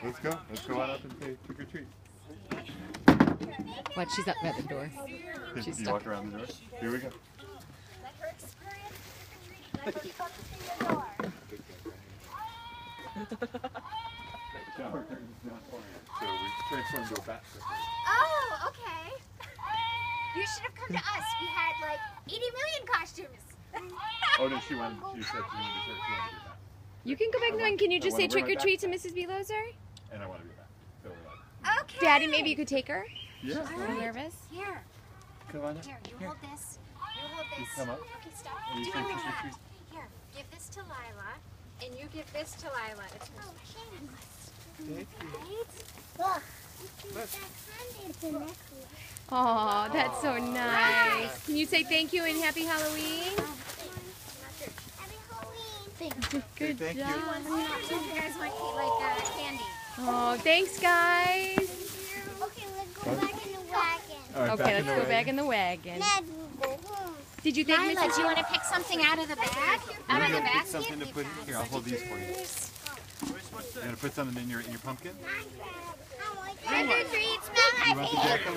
Let's go. Let's go on up and say trick or treat. What? She's up at the door. She's You stuck. walk around the door. Here we go. Let her experience trick or treat. Let her come to your door. Shower curtain's not orange, so we transformed to a bat. Oh, okay. You should have come to us. We had like 80 million costumes. Oh no, she said she wanted to do that. You can go back now, and can you I just wanna say wear trick my or treat to Mrs. Belozer? And I want to be back. So we're like, Okay. Daddy, maybe you could take her? yeah. She's a little nervous. Here. Come on up. Here, you hold this. You hold You this. come up. Okay, stop. And you say trick or treat. Here, give this to Lila, and you give this to Lila. It's her special necklace. Right? It's a necklace. Oh, that's so nice. Can you say thank you and happy Halloween? Happy Halloween. Good Thank you. job. There's my like candy. Oh, thanks, guys. Okay, let's go back in the wagon. All right, Okay, back in let's the go way. back in the wagon. Dad, we'll go home. Did you think Lila, Mrs. do you want to pick something out of the bag? Out of the We're gonna pick basket? something to put in here. I'll hold these for you. You're gonna put something in your pumpkin? Trick or treat, smell my You want the feet. jack-o'-lantern?